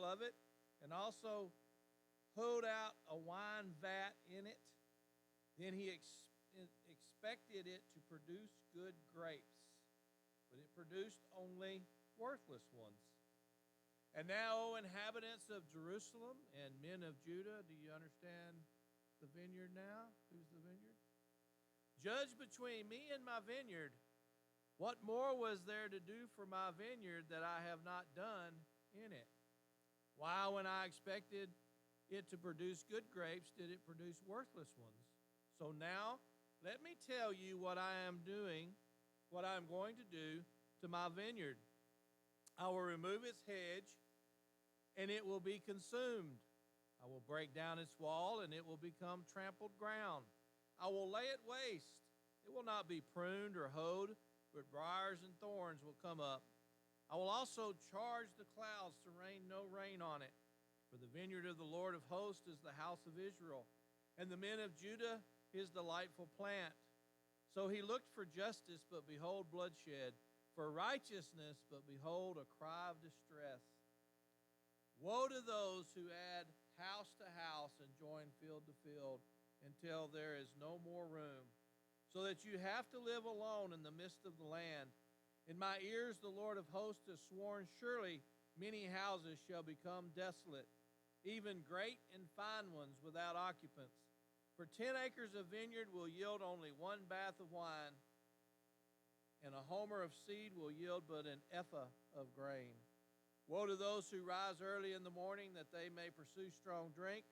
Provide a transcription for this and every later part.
of it, and also poured out a wine vat in it. Then he expected it to produce good grapes, but it produced only worthless ones. And now, O inhabitants of Jerusalem and men of Judah, do you understand the vineyard now? Who's the vineyard? Judge between me and my vineyard. What more was there to do for my vineyard that I have not done in it? Why, when I expected it to produce good grapes, did it produce worthless ones? So now, let me tell you what I am doing, what I am going to do to my vineyard. I will remove its hedge, and it will be consumed. I will break down its wall, and it will become trampled ground. I will lay it waste. It will not be pruned or hoed, but briars and thorns will come up. I will also charge the clouds to rain no rain on it. For the vineyard of the Lord of hosts is the house of Israel, and the men of Judah his delightful plant. So he looked for justice, but behold bloodshed, for righteousness, but behold a cry of distress. Woe to those who add house to house and join field to field until there is no more room, so that you have to live alone in the midst of the land. In my ears the Lord of hosts has sworn, surely many houses shall become desolate, even great and fine ones without occupants. For 10 acres of vineyard will yield only one bath of wine, and a homer of seed will yield but an ephah of grain. Woe to those who rise early in the morning that they may pursue strong drink,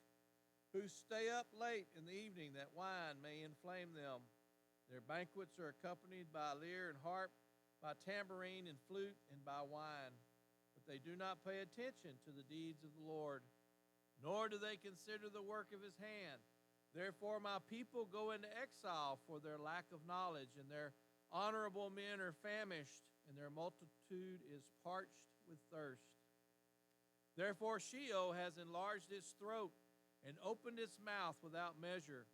who stay up late in the evening that wine may inflame them. Their banquets are accompanied by lyre and harp, by tambourine and flute, and by wine. But they do not pay attention to the deeds of the Lord, nor do they consider the work of his hand. Therefore my people go into exile for their lack of knowledge, and their honorable men are famished, and their multitude is parched with thirst. Therefore Sheol has enlarged its throat and opened its mouth without measure.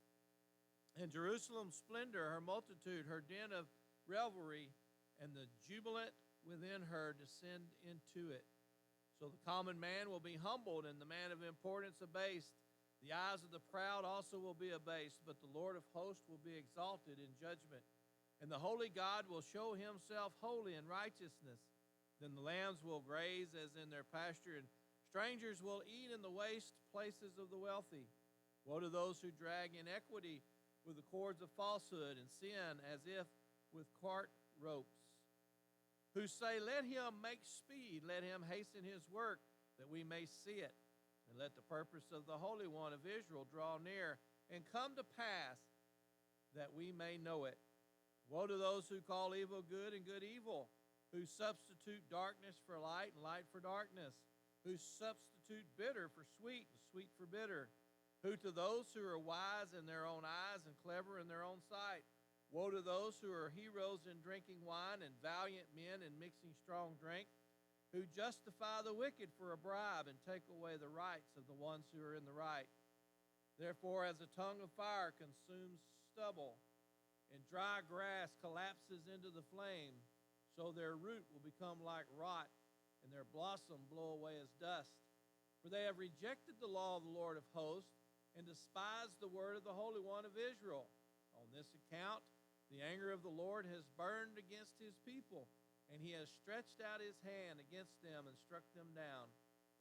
And Jerusalem's splendor, her multitude, her den of revelry, and the jubilant within her descend into it. So the common man will be humbled, and the man of importance abased. The eyes of the proud also will be abased, but the Lord of hosts will be exalted in judgment. And the holy God will show himself holy in righteousness. Then the lambs will graze as in their pasture, and strangers will eat in the waste places of the wealthy. Woe to those who drag inequity with the cords of falsehood, and sin as if with cart ropes, who say, let him make speed, let him hasten his work, that we may see it. And let the purpose of the Holy One of Israel draw near, and come to pass, that we may know it. Woe to those who call evil good and good evil, who substitute darkness for light and light for darkness, who substitute bitter for sweet and sweet for bitter, who to those who are wise in their own eyes and clever in their own sight. Woe to those who are heroes in drinking wine and valiant men in mixing strong drink, who justify the wicked for a bribe and take away the rights of the ones who are in the right. Therefore, as a tongue of fire consumes stubble, and dry grass collapses into the flame, so their root will become like rot, and their blossom blow away as dust. For they have rejected the law of the Lord of hosts, and despised the word of the Holy One of Israel. On this account, the anger of the Lord has burned against his people, and he has stretched out his hand against them and struck them down.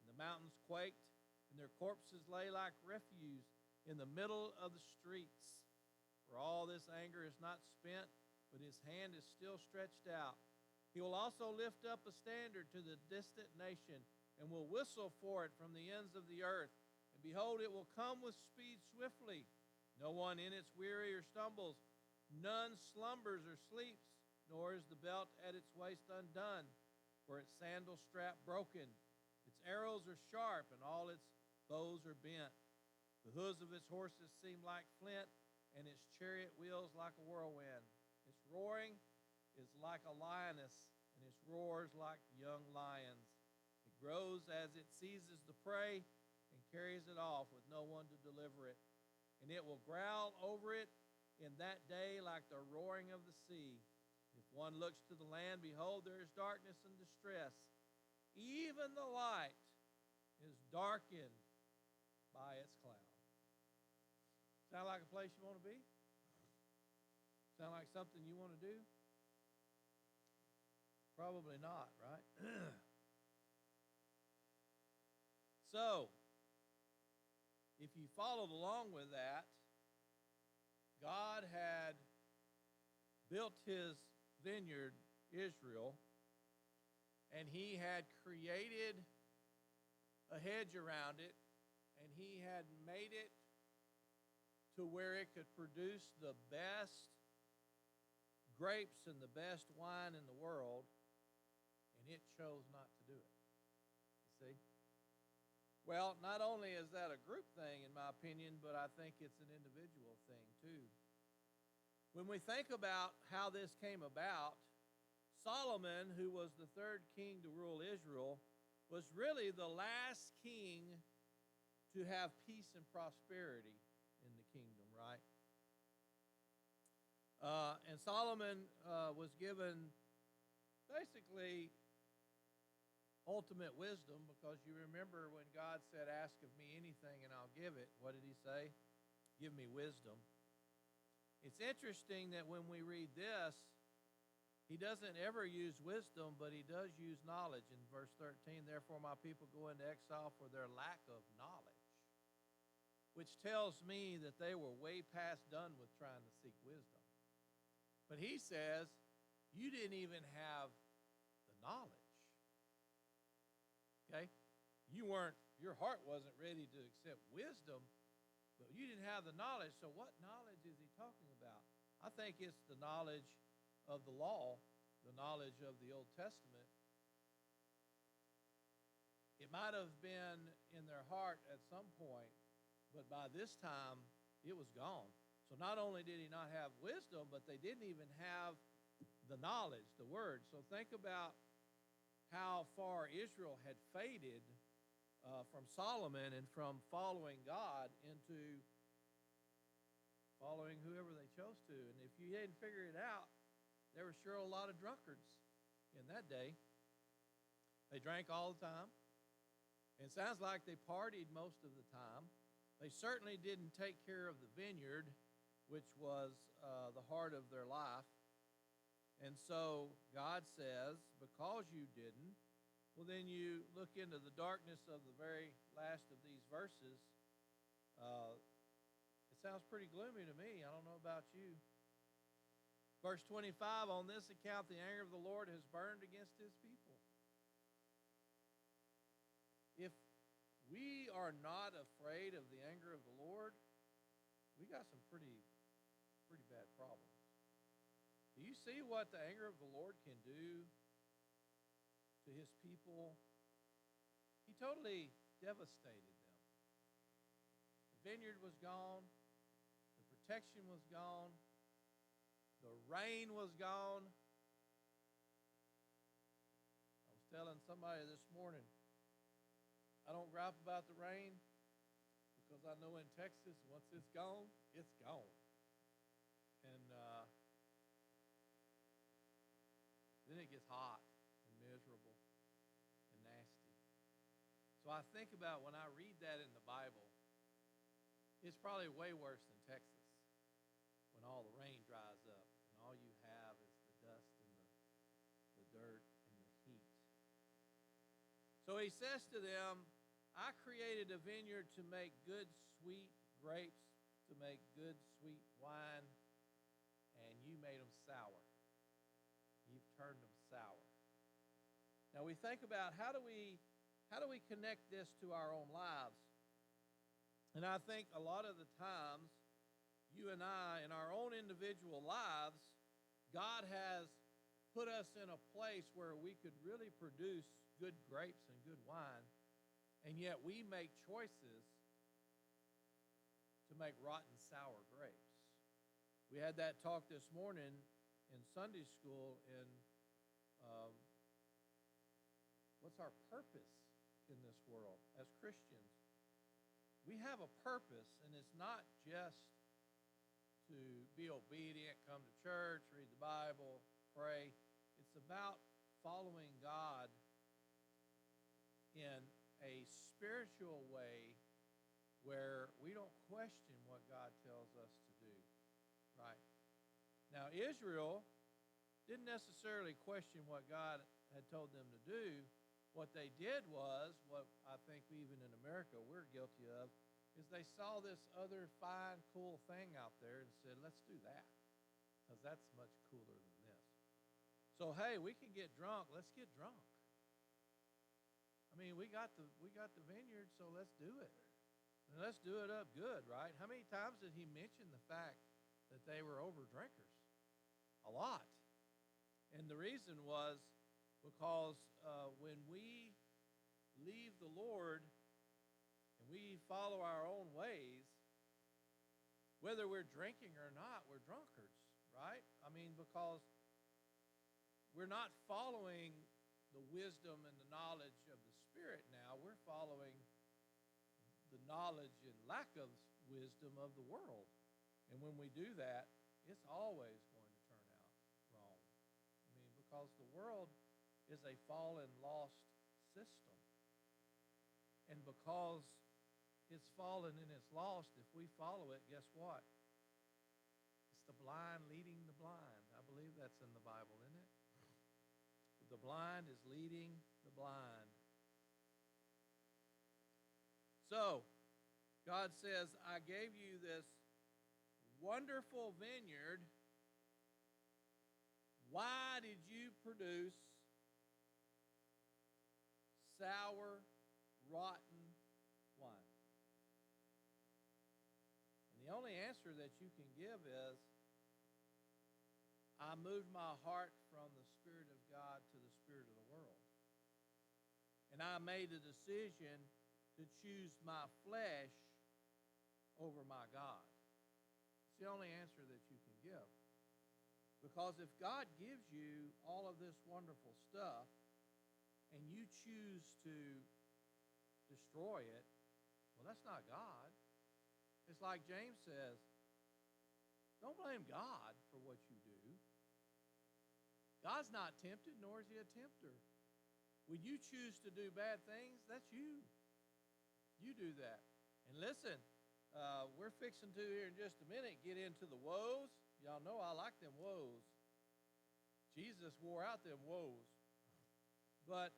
And the mountains quaked, and their corpses lay like refuse in the middle of the streets. For all this anger is not spent, but his hand is still stretched out. He will also lift up a standard to the distant nation, and will whistle for it from the ends of the earth. And behold, it will come with speed swiftly. No one in its weary or stumbles. None slumbers or sleeps, nor is the belt at its waist undone, for its sandal strap broken. Its arrows are sharp, and all its bows are bent. The hooves of its horses seem like flint, and its chariot wheels like a whirlwind. Its roaring is like a lioness, and its roars like young lions. It grows as it seizes the prey, and carries it off with no one to deliver it. And it will growl over it in that day like the roaring of the sea. If one looks to the land, behold, there is darkness and distress. Even the light is darkened by its cloud. Sound like a place you want to be? Sound like something you want to do? Probably not, right? So, if you followed along with that, God had built his vineyard, Israel, and he had created a hedge around it, and he had made it to where it could produce the best grapes and the best wine in the world, and it chose not to do it. You see? Well, not only is that a group thing, in my opinion, but I think it's an individual thing, too. When we think about how this came about, Solomon, who was the third king to rule Israel, was really the last king to have peace and prosperity in the kingdom, right? And Solomon was given basically ultimate wisdom, because you remember when God said, ask of me anything and I'll give it. What did he say? Give me wisdom. It's interesting that when we read this, he doesn't ever use wisdom, but he does use knowledge. In verse 13, therefore my people go into exile for their lack of knowledge, which tells me that they were way past done with trying to seek wisdom. But he says, you didn't even have the knowledge. Okay? Your heart wasn't ready to accept wisdom, but you didn't have the knowledge. So what knowledge is he talking about? I think it's the knowledge of the law, the knowledge of the Old Testament. It might have been in their heart at some point, but by this time, it was gone. So not only did he not have wisdom, but they didn't even have the knowledge, the word. So think about how far Israel had faded from Solomon and from following God into following whoever they chose to. And if you didn't figure it out, there were sure a lot of drunkards in that day. They drank all the time. And it sounds like they partied most of the time. They certainly didn't take care of the vineyard, which was the heart of their life. And so God says, because you didn't, well, then you look into the darkness of the very last of these verses. It sounds pretty gloomy to me. I don't know about you. Verse 25, on this account the anger of the Lord has burned against his people. If we are not afraid of the anger of the Lord, we got some pretty bad problems. Do you see what the anger of the Lord can do to his people? He totally devastated them. The vineyard was gone. The protection was gone. The rain was gone. I was telling somebody this morning, I don't gripe about the rain because I know in Texas, once it's gone, it's gone. And then it gets hot and miserable and nasty. So I think about when I read that in the Bible, it's probably way worse than Texas when all the rain dries up and all you have is the dust and the dirt and the heat. So he says to them, I created a vineyard to make good, sweet grapes, to make good, sweet wine, and you made them sour. You've turned them sour. Now we think about how do we connect this to our own lives? And I think a lot of the times, you and I, in our own individual lives, God has put us in a place where we could really produce good grapes and good wine, and yet we make choices to make rotten, sour grapes. We had that talk this morning in Sunday school in what's our purpose in this world as Christians. We have a purpose, and it's not just to be obedient, come to church, read the Bible, pray. It's about following God in a spiritual way where we don't question what God tells us to do, right? Now, Israel didn't necessarily question what God had told them to do. What they did was, what I think even in America we're guilty of, is they saw this other fine, cool thing out there and said, let's do that, because that's much cooler than this. So, hey, we can get drunk. Let's get drunk. I mean, we got the vineyard, so let's do it. And let's do it up good, right? How many times did he mention the fact that they were over drinkers? A lot. And the reason was because when we leave the Lord and we follow our own ways, whether we're drinking or not, we're drunkards, right? I mean, because we're not following the wisdom and the knowledge of the Spirit now. We're following the knowledge and lack of wisdom of the world. And when we do that, it's always going to turn out wrong. I mean, because the world is a fallen, lost system. And because it's fallen and it's lost, if we follow it, guess what? It's the blind leading the blind. I believe that's in the Bible, isn't it? The blind is leading the blind. So, God says, I gave you this wonderful vineyard. Why did you produce sour, rotten wine? And the only answer that you can give is, I moved my heart from the Spirit of God to the Spirit of the world. And I made a decision to choose my flesh over my God. It's the only answer that you can give. Because if God gives you all of this wonderful stuff and you choose to destroy it, well, that's not God. It's like James says, don't blame God for what you do. God's not tempted, nor is he a tempter. When you choose to do bad things, that's you. You do that. And listen, we're fixing to here in just a minute get into the woes. Y'all know I like them woes. Jesus wore out them woes. But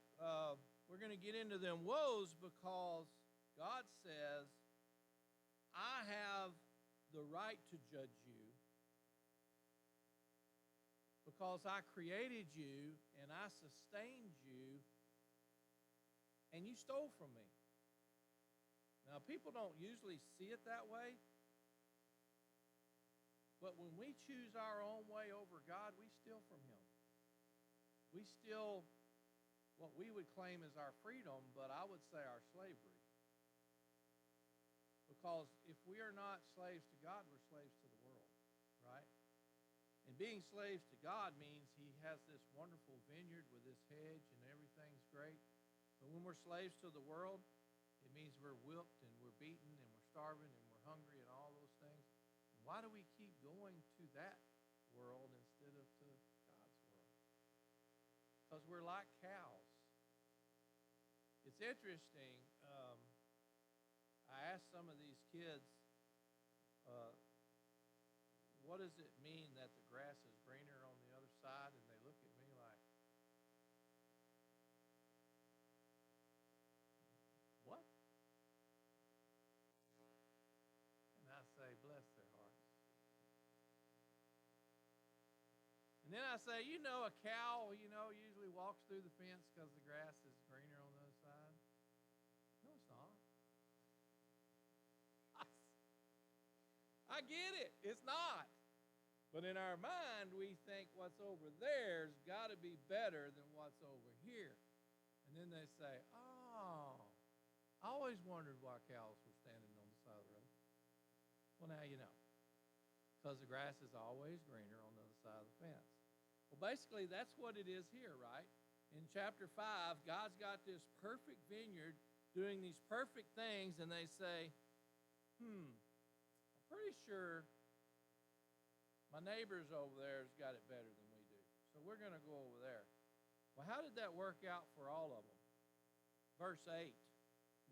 we're going to get into them woes because God says, I have the right to judge you because I created you and I sustained you and you stole from me. Now, people don't usually see it that way, but when we choose our own way over God, we steal from him. We steal what we would claim as our freedom, but I would say our slavery. Because if we are not slaves to God, we're slaves to the world, right? And being slaves to God means he has this wonderful vineyard with this hedge and everything's great. But when we're slaves to the world, it means we're whipped and we're beaten and we're starving and we're hungry and all those things. And why do we keep going to that world instead of to God's world? Because we're like cows. It's interesting. I asked some of these kids, what does it mean that the grass is greener on the other side? And they look at me like, what? And I say, bless their hearts. And then I say, a cow, usually walks through the fence because the grass is greener on the other side. No, it's not. I get it. It's not. But in our mind, we think what's over there's got to be better than what's over here. And then they say, oh, I always wondered why cows were standing on the side of the road. Well, now you know. Because the grass is always greener on the other side of the fence. Well, basically, that's what it is here, right? In chapter 5, God's got this perfect vineyard doing these perfect things, and they say, pretty sure my neighbors over there has got it better than we do. So we're going to go over there. Well, how did that work out for all of them? Verse 8,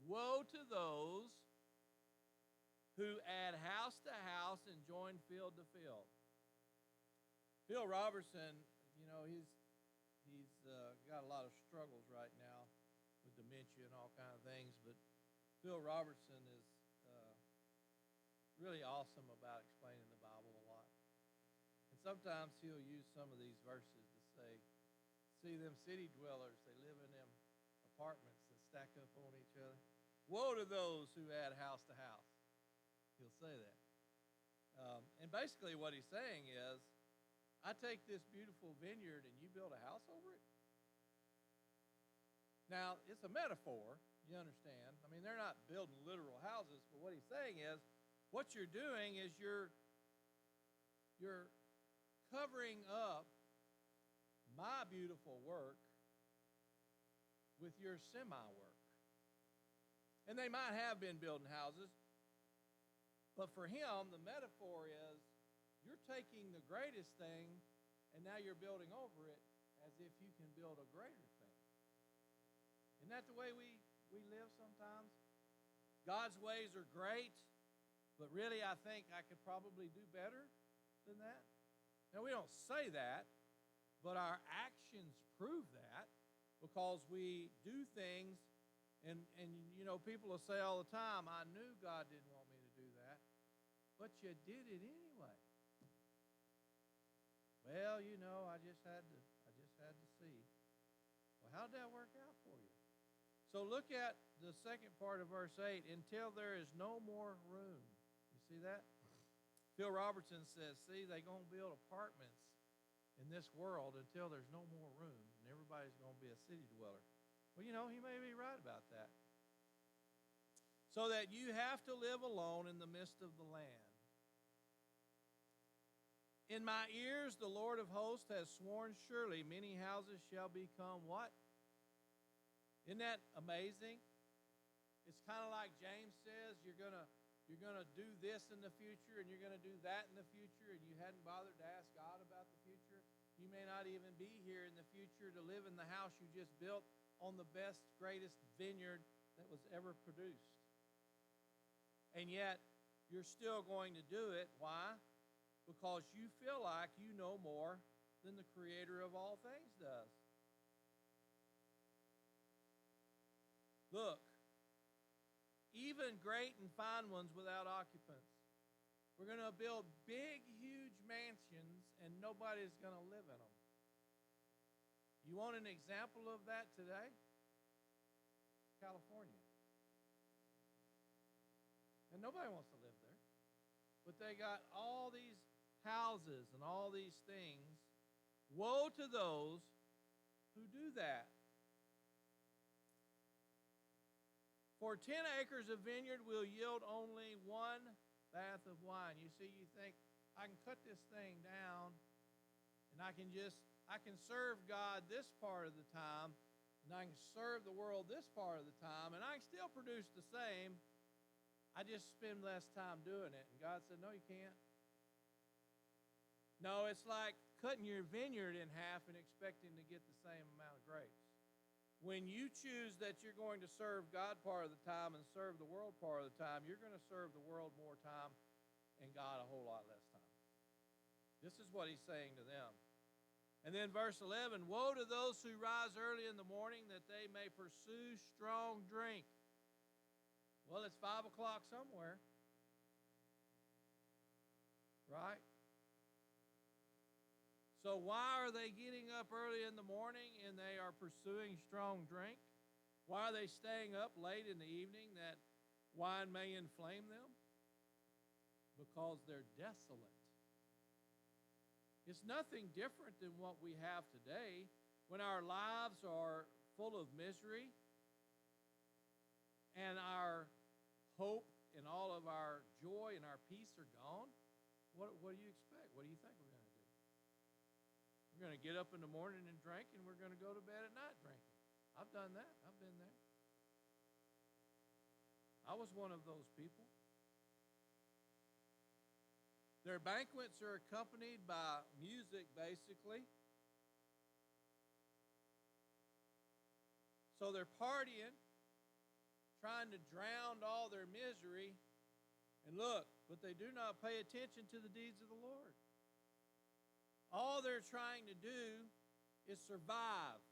Woe to those who add house to house and join field to field. Phil Robertson, he's got a lot of struggles right now with dementia and all kind of things, but Phil Robertson is really awesome about explaining the Bible a lot. And sometimes he'll use some of these verses to say, see them city dwellers, they live in them apartments that stack up on each other. Woe to those who add house to house. He'll say that. And basically what he's saying is, I take this beautiful vineyard and you build a house over it? Now, it's a metaphor, you understand. I mean, they're not building literal houses, but what he's saying is, what you're doing is you're covering up my beautiful work with your semi-work. And they might have been building houses, but for him, the metaphor is you're taking the greatest thing and now you're building over it as if you can build a greater thing. Isn't that the way we live sometimes? God's ways are great, but really I think I could probably do better than that. Now, we don't say that, but our actions prove that because we do things, and people will say all the time, I knew God didn't want me to do that, but you did it anyway. Well, I just had to see. Well, how'd that work out for you? So look at the second part of verse 8, until there is no more room. You see that? Phil Robertson says, see, they're going to build apartments in this world until there's no more room, and everybody's going to be a city dweller. Well, he may be right about that. So that you have to live alone in the midst of the land. In my ears, the Lord of hosts has sworn, surely many houses shall become what? Isn't that amazing? It's kind of like James says, you're going to do this in the future and you're going to do that in the future, and you hadn't bothered to ask God about the future. You may not even be here in the future to live in the house you just built on the best, greatest vineyard that was ever produced. And yet, you're still going to do it. Why? Because you feel like you know more than the Creator of all things does. Look, even great and fine ones without occupants. We're going to build big, huge mansions, and nobody's going to live in them. You want an example of that today? California. And nobody wants to live there. But they got all these houses and all these things. Woe to those who do that. For 10 acres of vineyard will yield only one bath of wine. You see, you think, I can cut this thing down and I can serve God this part of the time, and I can serve the world this part of the time, and I can still produce the same. I just spend less time doing it. And God said, no, you can't. No, it's like cutting your vineyard in half and expecting to get the same amount of grapes. When you choose that you're going to serve God part of the time and serve the world part of the time, you're going to serve the world more time and God a whole lot less time. This is what he's saying to them. And then verse 11, woe to those who rise early in the morning that they may pursue strong drink. Well, it's 5 o'clock somewhere, right? So why are they getting up early in the morning and they are pursuing strong drink? Why are they staying up late in the evening that wine may inflame them? Because they're desolate. It's nothing different than what we have today when our lives are full of misery and our hope and all of our joy and our peace are gone. What do you expect? What do you think we're going to do? We're going to get up in the morning and drink, and we're going to go to bed at night drinking. I've done that. I've been there. I was one of those people. Their banquets are accompanied by music, basically. So they're partying, trying to drown all their misery. And look, but they do not pay attention to the deeds of the Lord. All they're trying to do is survive.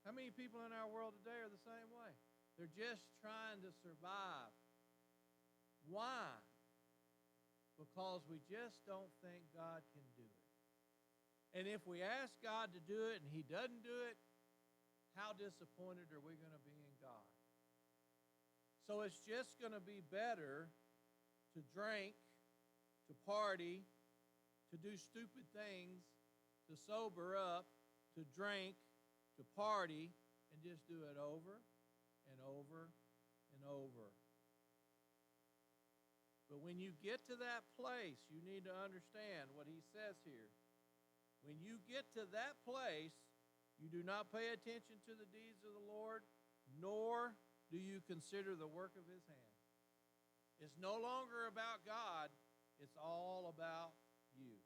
How many people in our world today are the same way? They're just trying to survive. Why? Because we just don't think God can do it. And if we ask God to do it and He doesn't do it, how disappointed are we going to be in God? So it's just going to be better to drink, to party, to do stupid things, to sober up, to drink, to party, and just do it over and over and over. But when you get to that place, you need to understand what he says here. When you get to that place, you do not pay attention to the deeds of the Lord, nor do you consider the work of his hand. It's no longer about God, it's all about you.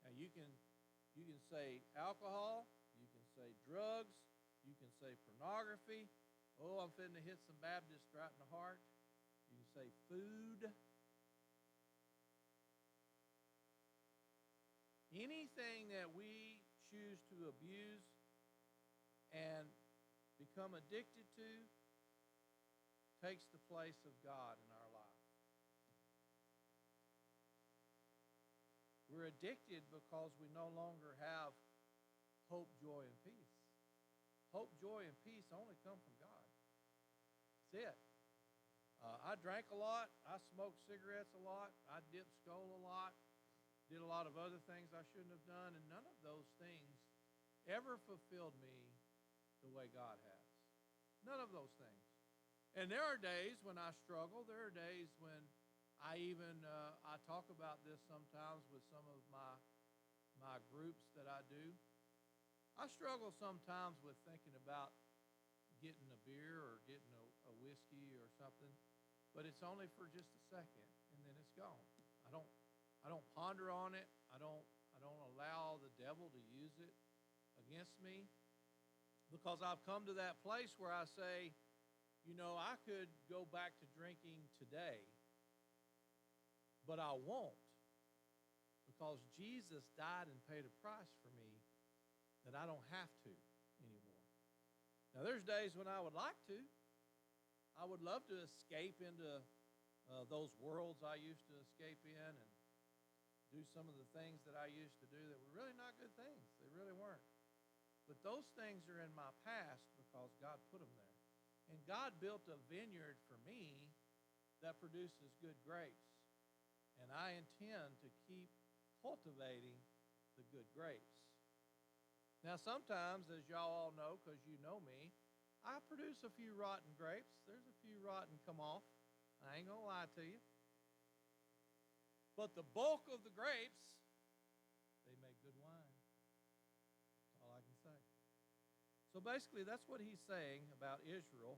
Now you can say alcohol, you can say drugs, you can say pornography. Oh, I'm fitting to hit some Baptists right in the heart. You can say food. Anything that we choose to abuse and become addicted to takes the place of God in our life. We're addicted because we no longer have hope, joy, and peace. Hope, joy, and peace only come from God. That's it. I drank a lot. I smoked cigarettes a lot. I dipped skull a lot. Did a lot of other things I shouldn't have done, and none of those things ever fulfilled me the way God has. None of those things. And there are days when I struggle. There are days when I talk about this sometimes with some of my groups that I do. I struggle sometimes with thinking about getting a beer or getting a whiskey or something, but it's only for just a second, and then it's gone. I don't ponder on it. I don't allow the devil to use it against me, because I've come to that place where I say, I could go back to drinking today, but I won't, because Jesus died and paid a price for me that I don't have to anymore. Now, there's days when I would like to. I would love to escape into those worlds I used to escape in and do some of the things that I used to do that were really not good things. They really weren't. But those things are in my past because God put them there. And God built a vineyard for me that produces good grapes. And I intend to keep cultivating the good grapes. Now, sometimes, as y'all all know, because you know me, I produce a few rotten grapes. There's a few rotten come off. I ain't going to lie to you. But the bulk of the grapes, they make good wine. That's all I can say. So basically, that's what he's saying about Israel.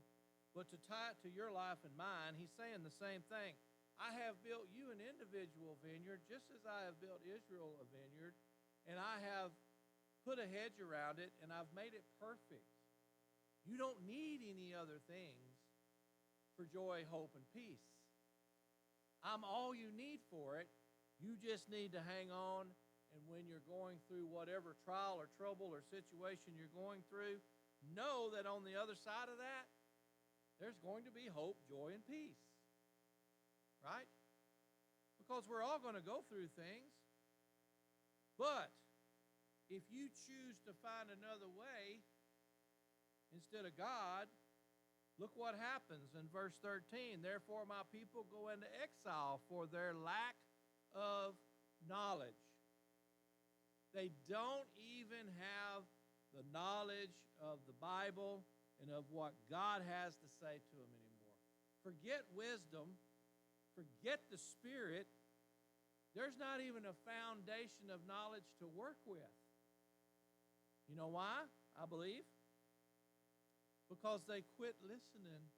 But to tie it to your life and mine, he's saying the same thing. I have built you an individual vineyard, just as I have built Israel a vineyard, and I have put a hedge around it, and I've made it perfect. You don't need any other things for joy, hope, and peace. I'm all you need for it. You just need to hang on, and when you're going through whatever trial or trouble or situation you're going through, know that on the other side of that, there's going to be hope, joy, and peace. Right? Because we're all going to go through things. But if you choose to find another way instead of God, look what happens in verse 13. Therefore my people go into exile for their lack of knowledge. They don't even have the knowledge of the Bible and of what God has to say to them anymore. Forget wisdom. Forget the Spirit. There's not even a foundation of knowledge to work with. You know why? I believe. Because they quit listening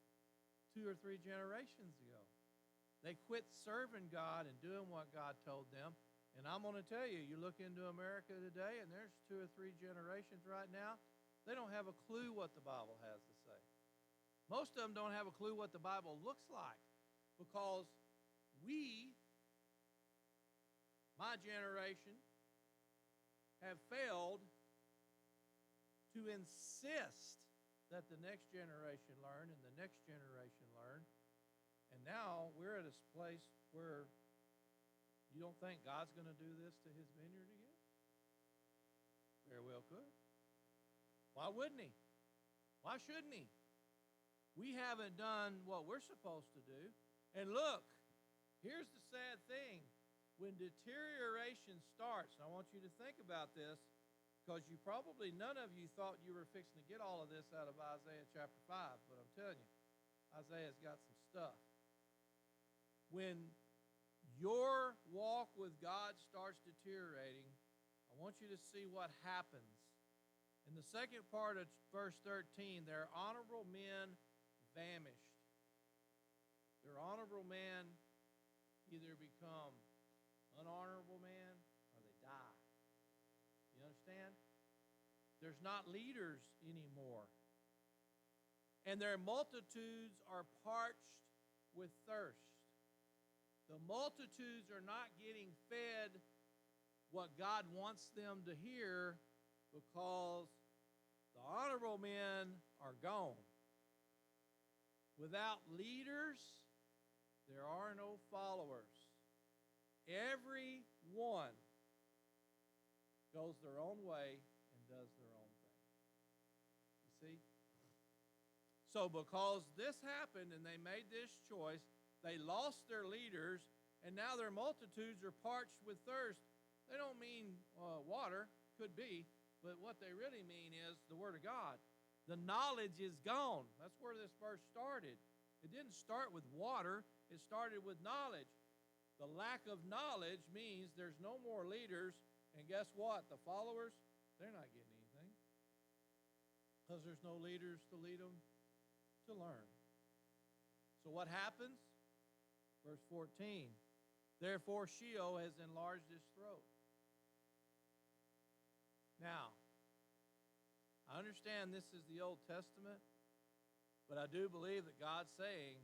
2 or 3 generations ago. They quit serving God and doing what God told them. And I'm going to tell you, you look into America today, and there's 2 or 3 generations right now, they don't have a clue what the Bible has to say. Most of them don't have a clue what the Bible looks like because we, my generation, have failed to insist that the next generation learn and the next generation learn. And now we're at a place where you don't think God's going to do this to his vineyard again? Very well could. Why wouldn't he? Why shouldn't he? We haven't done what we're supposed to do. And look, here's the sad thing. When deterioration starts, and I want you to think about this, because none of you thought you were fixing to get all of this out of Isaiah chapter 5, but I'm telling you, Isaiah's got some stuff. When your walk with God starts deteriorating, I want you to see what happens. In the second part of verse 13, their honorable men vanished. Their honorable men either become unhonorable men or they die. You understand? There's not leaders anymore. And their multitudes are parched with thirst. The multitudes are not getting fed what God wants them to hear because the honorable men are gone. Without leaders, there are no followers. Every one goes their own way and does their own thing. You see? So because this happened and they made this choice, they lost their leaders, and now their multitudes are parched with thirst. They don't mean water, could be, but what they really mean is the Word of God. The knowledge is gone. That's where this verse started. It didn't start with water. It started with knowledge. The lack of knowledge means there's no more leaders, and guess what? The followers, they're not getting anything because there's no leaders to lead them to learn. So what happens? Verse 14, therefore Sheol has enlarged his throat. Now, I understand this is the Old Testament, but I do believe that God's saying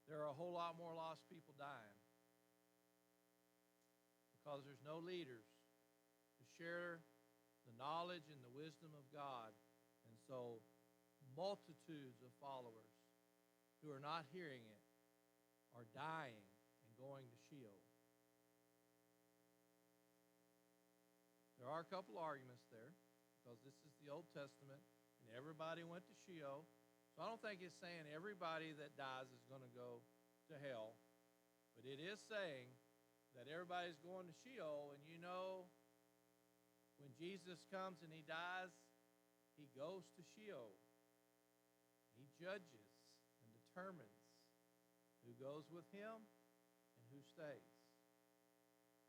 there are a whole lot more lost people dying because there's no leaders to share the knowledge and the wisdom of God. And so multitudes of followers who are not hearing it are dying and going to Sheol. There are a couple arguments there because this is the Old Testament and everybody went to Sheol. So I don't think it's saying everybody that dies is going to go to hell. But it is saying that everybody's going to Sheol. And you know, when Jesus comes and he dies, he goes to Sheol. He judges and determines who goes with him and who stays.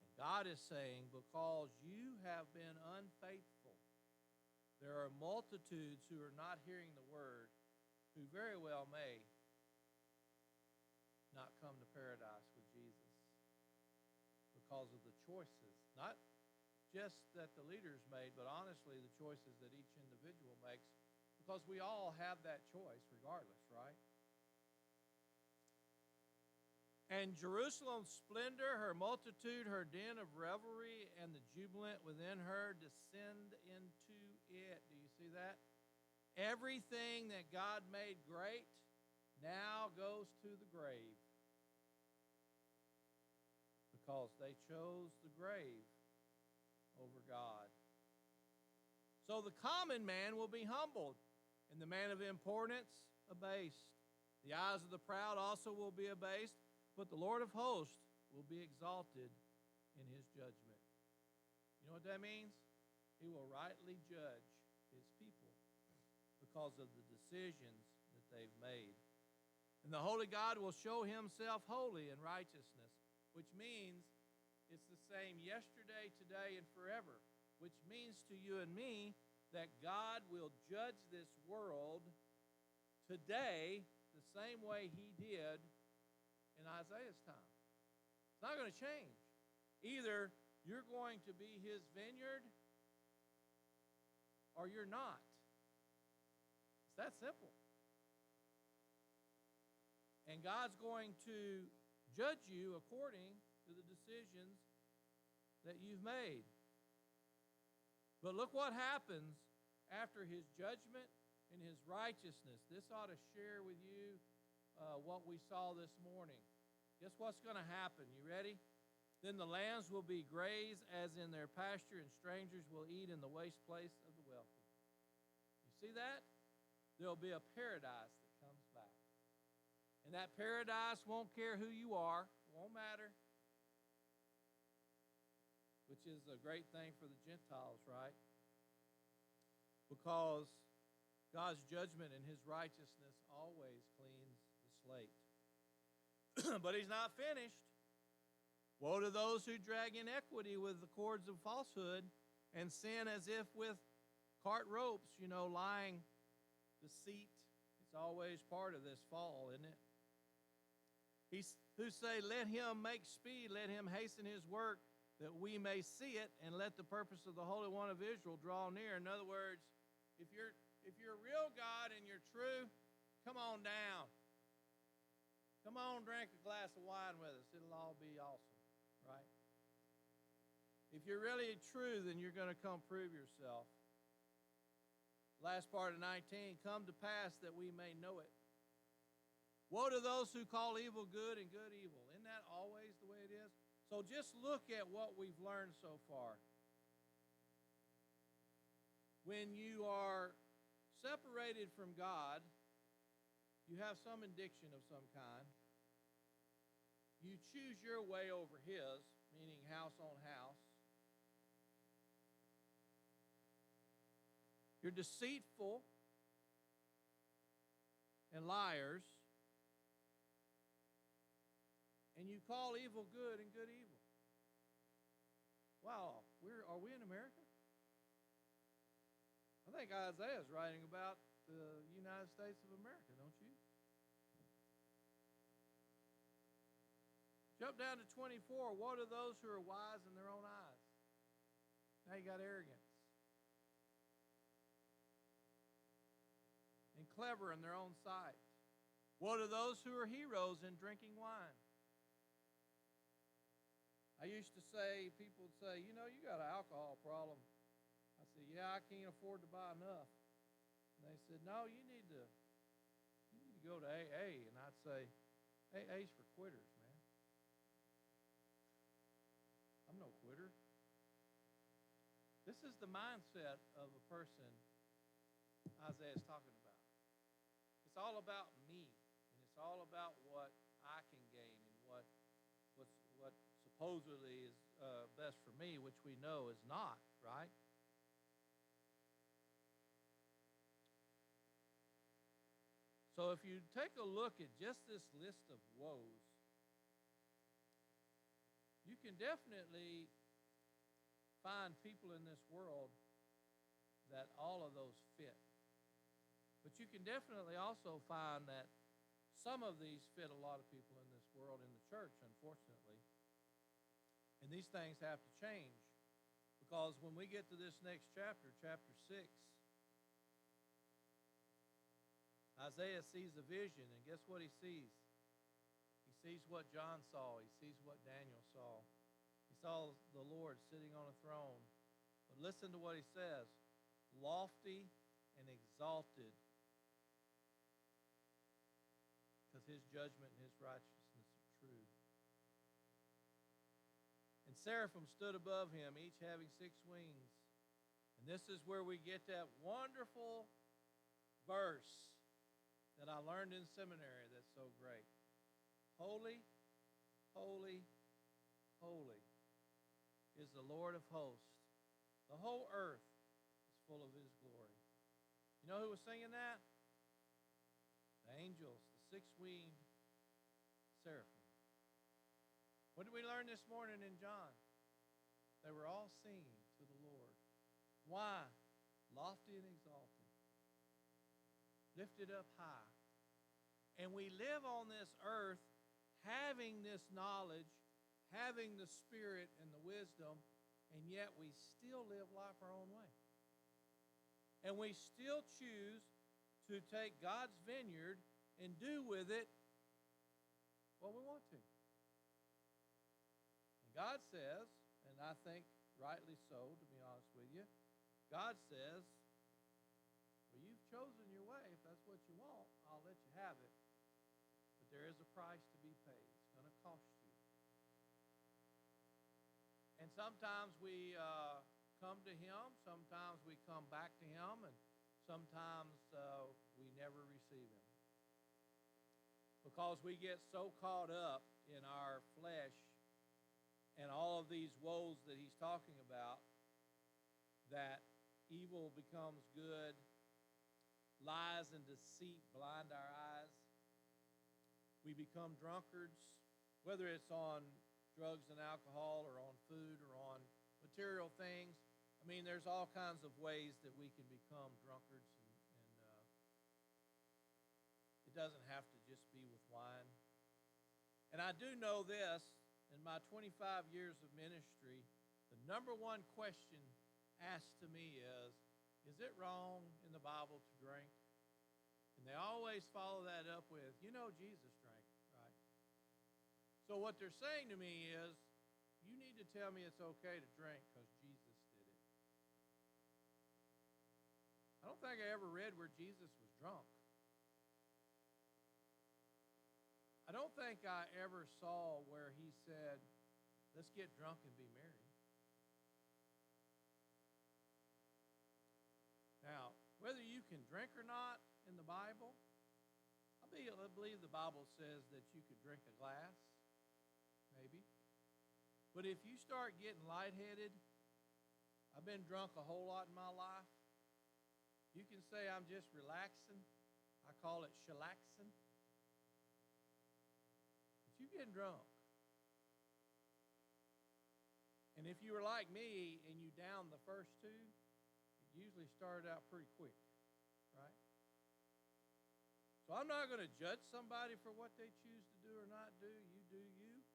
And God is saying, because you have been unfaithful, there are multitudes who are not hearing the word, who very well may not come to paradise with Jesus because of the choices, not just that the leaders made, but honestly the choices that each individual makes, because we all have that choice regardless, right? And Jerusalem's splendor, her multitude, her den of revelry, and the jubilant within her descend into it. Do you see that? Everything that God made great now goes to the grave because they chose the grave over God. So the common man will be humbled, and the man of importance abased. The eyes of the proud also will be abased, but the Lord of hosts will be exalted in his judgment. You know what that means? He will rightly judge his people because of the decisions that they've made. And the holy God will show himself holy in righteousness, which means it's the same yesterday, today, and forever, which means to you and me that God will judge this world today the same way he did in Isaiah's time. It's not going to change. Either you're going to be his vineyard or you're not. It's that simple. And God's going to judge you according to the decisions that you've made. But look what happens after his judgment and his righteousness. This ought to share with you what we saw this morning. Guess what's going to happen? You ready? Then the lambs will be grazed as in their pasture, and strangers will eat in the waste place of the wealthy. You see that? There'll be a paradise that comes back. And that paradise won't care who you are. It won't matter. Which is a great thing for the Gentiles, right? Because God's judgment and his righteousness always cleans the slate. But he's not finished. Woe to those who drag iniquity with the cords of falsehood and sin as if with cart ropes, lying deceit. It's always part of this fall, isn't it? Who say, let him make speed, let him hasten his work, that we may see it, and let the purpose of the Holy One of Israel draw near. In other words, if you're a real God and you're true, come on down. Come on, drink a glass of wine with us. It'll all be awesome, right? If you're really true, then you're going to come prove yourself. Last part of 19, come to pass that we may know it. Woe to those who call evil good and good evil. Isn't that always the way it is? So just look at what we've learned so far. When you are separated from God, you have some addiction of some kind. You choose your way over his, meaning house on house. You're deceitful and liars. And you call evil good and good evil. Wow, are we in America? I think Isaiah is writing about the United States of America, don't you? Jump down to 24. Woe to those who are wise in their own eyes. Now you got arrogance. And clever in their own sight. Woe to those who are heroes in drinking wine. I used to say, people would say, you got an alcohol problem. I said, yeah, I can't afford to buy enough. And they said, no, you need to go to AA. And I'd say, AA's for quitters, man. I'm no quitter. This is the mindset of a person Isaiah's talking about. It's all about me, and it's all about what I can gain and what supposedly is best for me, which we know is not, right? So if you take a look at just this list of woes, you can definitely find people in this world that all of those fit. But you can definitely also find that some of these fit a lot of people in this world, in the church, unfortunately. And these things have to change. Because when we get to this next chapter, chapter 6, Isaiah sees a vision, and guess what he sees? He sees what John saw. He sees what Daniel saw. He saw the Lord sitting on a throne. But listen to what he says. Lofty and exalted, because his judgment and his righteousness are true. And seraphim stood above him, each having 6 wings. And this is where we get that wonderful verse that I learned in seminary that's so great. Holy, holy, holy is the Lord of hosts. The whole earth is full of his glory. You know who was singing that? The angels, the 6-winged seraphim. What did we learn this morning in John? They were all singing to the Lord. Why? Lofty and exalted. Lifted up high. And we live on this earth having this knowledge, having the Spirit and the wisdom, and yet we still live life our own way. And we still choose to take God's vineyard and do with it anointing. And God says, and I think rightly so, to be honest with you, God says, well, you've chosen your way. If that's what you want, I'll let you have it. But there is a price to be paid. It's going to cost you. And sometimes we come to Him. Sometimes we come back to Him. And sometimes we never receive Him. Because we get so caught up in our flesh and all of these woes that He's talking about that evil becomes good, lies and deceit blind our eyes. We become drunkards, whether it's on drugs and alcohol or on food or on material things. I mean, there's all kinds of ways that we can become drunkards, and it doesn't have to just be with wine. And I do know this, in my 25 years of ministry, the number one question asked to me is it wrong in the Bible to drink? And they always follow that up with, Jesus drank, right? So what they're saying to me is, you need to tell me it's okay to drink because Jesus did it. I don't think I ever read where Jesus was drunk. I don't think I ever saw where He said, let's get drunk and be merry. Now, whether you can drink or not in the Bible, I believe the Bible says that you could drink a glass, maybe. But if you start getting lightheaded, I've been drunk a whole lot in my life. You can say I'm just relaxing. I call it chillaxing. But you're getting drunk. And if you were like me and you downed the first two, it usually started out pretty quick, right? So I'm not going to judge somebody for what they choose to do or not do. You do you.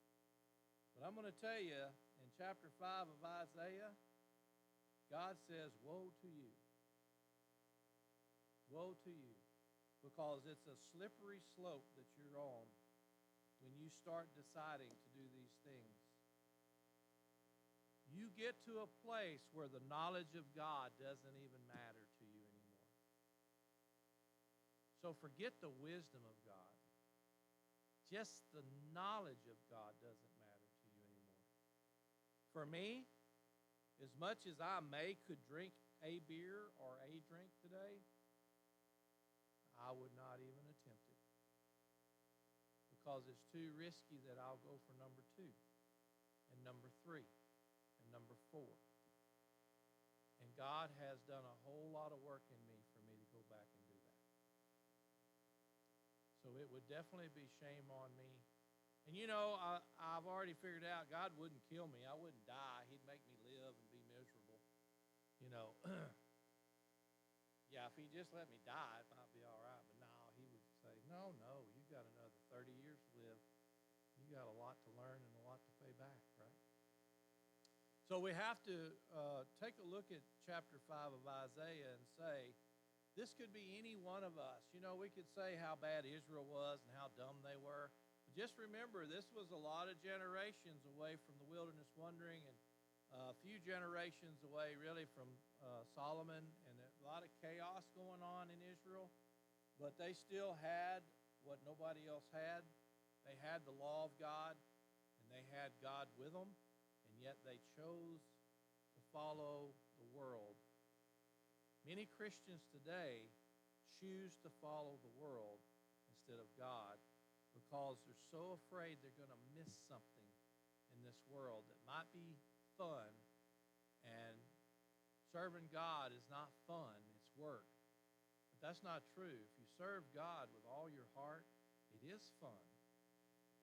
But I'm going to tell you, in chapter 5 of Isaiah, God says, woe to you. Woe to you. Because it's a slippery slope that you're on when you start deciding to do these things. You get to a place where the knowledge of God doesn't even matter to you anymore. So forget the wisdom of God. Just the knowledge of God doesn't matter to you anymore. For me, as much as I could drink a beer or a drink today, I would not even attempt it. Because it's too risky that I'll go for number 2 and number 3. Number 4. And God has done a whole lot of work in me for me to go back and do that. So it would definitely be shame on me. And I've already figured out God wouldn't kill me. I wouldn't die. He'd make me live and be miserable. Yeah, if He just let me die, it might be all right. But no, He would say, no, you got another 30 years to live. You got a lot to learn and a lot to pay back, right? So we have to take a look at chapter 5 of Isaiah and say, this could be any one of us. We could say how bad Israel was and how dumb they were. But just remember, this was a lot of generations away from the wilderness wandering and a few generations away really from Solomon, and a lot of chaos going on in Israel. But they still had what nobody else had. They had the law of God, and they had God with them. Yet they chose to follow the world. Many Christians today choose to follow the world instead of God because they're so afraid they're going to miss something in this world that might be fun. And serving God is not fun, it's work. But that's not true. If you serve God with all your heart, it is fun.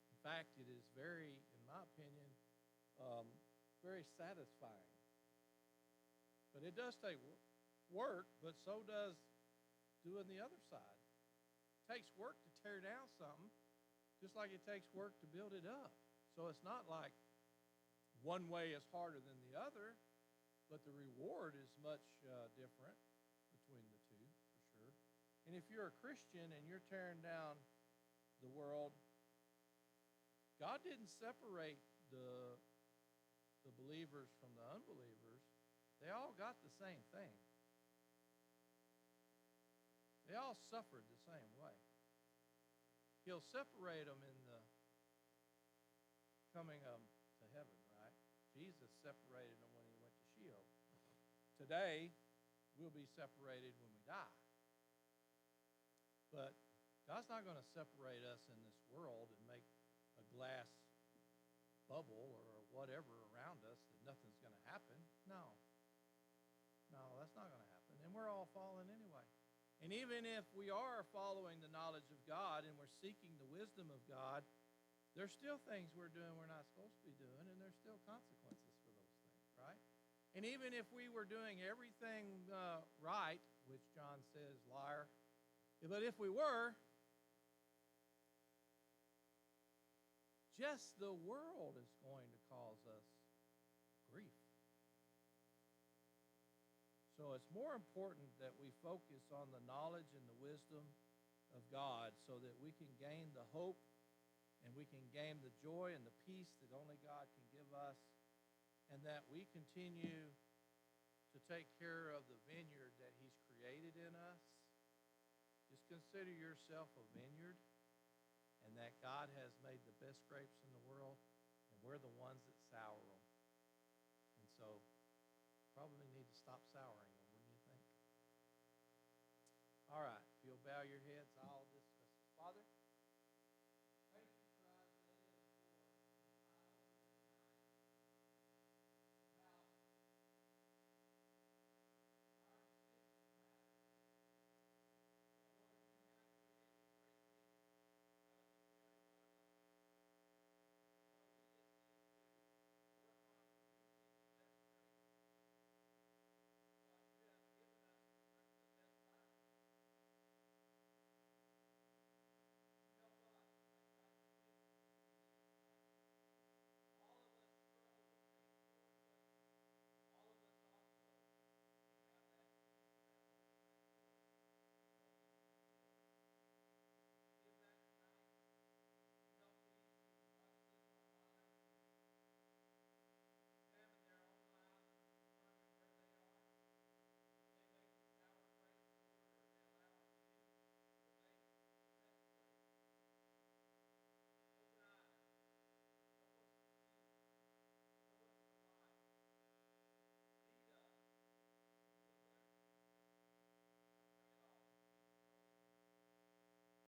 In fact, it is very, in my opinion, very satisfying. But it does take work, but so does doing the other side. It takes work to tear down something, just like it takes work to build it up. So it's not like one way is harder than the other, but the reward is much different between the two, for sure. And if you're a Christian and you're tearing down the world, God didn't separate the believers from the unbelievers. They all got the same thing. They all suffered the same way. He'll separate them in the coming to heaven, right? Jesus separated them when he went to Sheol. Today, we'll be separated when we die. But God's not going to separate us in this world and make a glass bubble or whatever around us that nothing's going to happen. No, that's not going to happen. And we're all fallen anyway. And even if we are following the knowledge of God and we're seeking the wisdom of God, there's still things we're doing we're not supposed to be doing, and there's still consequences for those things, right? And even if we were doing everything right, which John says, liar, but if we were, just the world is going to cause us grief. So it's more important that we focus on the knowledge and the wisdom of God so that we can gain the hope and we can gain the joy and the peace that only God can give us, and that we continue to take care of the vineyard that he's created in us. Just consider yourself a vineyard, and that God has made the best grapes in the world, and we're the ones that sour them. And so probably need to stop souring them, wouldn't you think? All right, if you'll bow your heads.